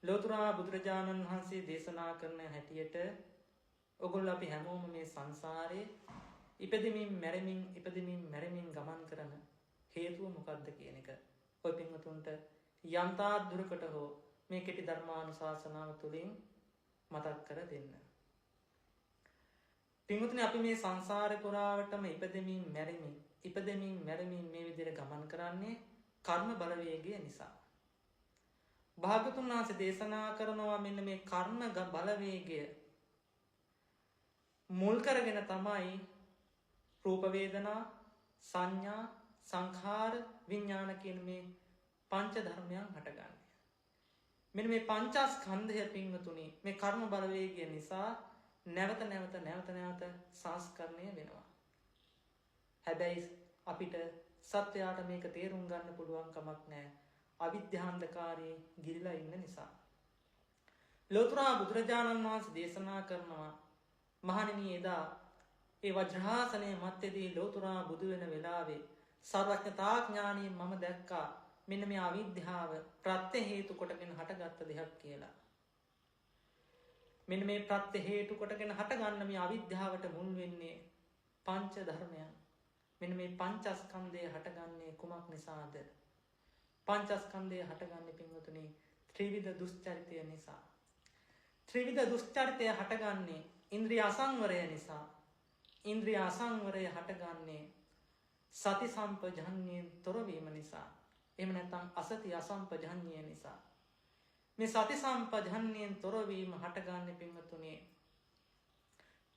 ලෝතර බුදුරජාණන් වහන්සේ දේශනා කරන හැටියට ඔගොල්ලෝ අපි හැමෝම මේ සංසාරේ ඉපදෙමින් මැරෙමින් ගමන් කරන හේතුව මොකක්ද කියන එක ඔය පින්වතුන්ට යන්තා දුරකට හෝ මේ කෙටි ධර්මානුශාසනාව තුළින් මතක් කර දෙන්න. පින්වතුනි අපි මේ සංසාරේ පුරාවටම ඉපදෙමින් මැරෙමින් මේ විදිහට ගමන් කරන්නේ කර්ම බලවේගය නිසා. භාග්‍යවතුන් වහන්සේ දේශනා කරනවා මෙන්න මේ කර්ම බලවේගය මුල් කරගෙන තමයි රූප වේදනා සංඥා සංඛාර විඥාන කියන මේ පංච ධර්මයන් හටගන්නේ. මෙන්න මේ පංචස්කන්ධය පින්වතුනි මේ කර්ම බලවේගය නිසා නැවත සංස්කරණය වෙනවා. හැබැයි අපිට සත්‍යයට මේක තේරුම් ගන්න පුළුවන් කමක් නැහැ. අවිද්‍යාන්ධකාරයේ ගිලිලා ඉන්න නිසා. ලෝතර බුදුරජාණන් වහන්සේ දේශනා කරනවා මහණෙනි එදා ඒ වජ්‍රාසනයේ මැත්තේදී ලෝතර බුදු වෙන වෙලාවේ සර්වඥතා ඥාණයෙන් මම දැක්කා මෙන්න මේ අවිද්‍යාව ප්‍රත්‍ය හේතු කොටගෙන හටගත්ත දෙයක් කියලා. මෙන්න මේ ප්‍රත්‍ය හේතු කොටගෙන හටගන්න මේ අවිද්‍යාවට මුල් වෙන්නේ පංච ධර්මයන්. මෙන්න මේ පංචස්කන්ධය හටගන්නේ කුමක් නිසාද? පංචස්කන්ධය හටගන්නේ පින්වතුනි ත්‍රිවිධ දුස්චරිතය නිසා. ත්‍රිවිධ දුස්චරිතය හටගන්නේ ඉන්ද්‍රිය අසංවරය නිසා. ඉන්ද්‍රිය අසංවරය හටගන්නේ සති සම්පජඤ්ඤයෙන් තොරවීම නිසා. එහෙම නැත්නම් අසති අසම්පජඤ්ඤය නිසා. මේ සති සම්පජඤ්ඤයෙන් තොරවීම හටගන්නේ පින්වතුනි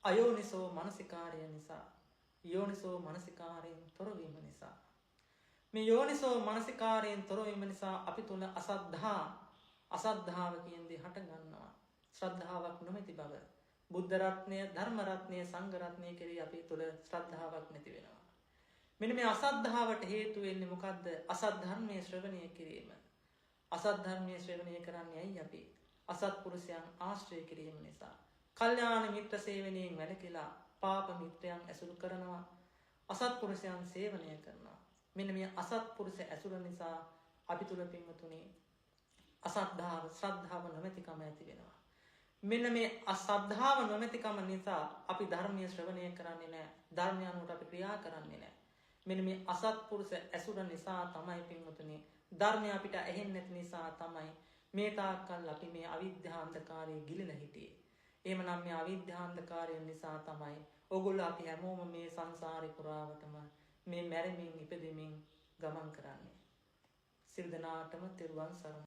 අයෝනිසෝ මනසිකාරය නිසා. යෝනිසෝ මනසිකාරයෙන් තොරවීම නිසා. මේ යෝනිසෝ මනසිකාරයෙන් තොරවීම නිසා අපි තුල අසද්ධාව කියන දේ හට ගන්නවා. ශ්‍රද්ධාවක් නොමැති බව. බුද්ධ රත්නය, ධර්ම රත්නය, සංඝ රත්නය කෙරෙහි අපි තුල ශ්‍රද්ධාවක් නැති වෙනවා. මෙන්න මේ අසද්ධාවට හේතු වෙන්නේ මොකද්ද? අසත් ධර්මයේ ශ්‍රවණය කිරීම. අසත් ධර්මයේ ශ්‍රවණය කරන්නේ ඇයි අපි? අසත්පුරුෂයන් ආශ්‍රය කිරීම නිසා. කල්යාණ මිත්‍ර සේවනයෙන් වැළකීලා පාප මිත්‍රයන් ඇසුරු කරනවා. අසත්පුරුෂයන් සේවනය කරනවා. මෙන්න මේ අසත්පුරුෂ ඇසුර නිසා අපි තුල පින්වතුනි අසද්ධාව, ශ්‍රද්ධාව නොමැතිකම ඇති වෙනවා. මෙන්න මේ අසද්ධාව නොමැතිකම නිසා අපි ධර්මීය ශ්‍රවණය කරන්නේ නැහැ. ධර්මය අනුව අපි ක්‍රියා කරන්නේ නැහැ. මෙන්න මේ අසත්පුරුෂ ඇසුර නිසා තමයි පින්වතුනි ධර්මය අපිට ඇහෙන්නේ නැති නිසා තමයි මේ තාක්කල් අපි මේ අවිද්‍යා අන්ධකාරයේ ගිලිලා හිටියේ. එහෙමනම් මේ අවිද්‍යා අන්ධකාරය නිසා තමයි ඕගොල්ලෝ අපි හැමෝම මේ සංසාරේ පුරාවටම මේ මැරෙමින් ඉපදෙමින් ගමන් කරන්නේ. සිල් දනාටම තෙරුවන් සරණයි.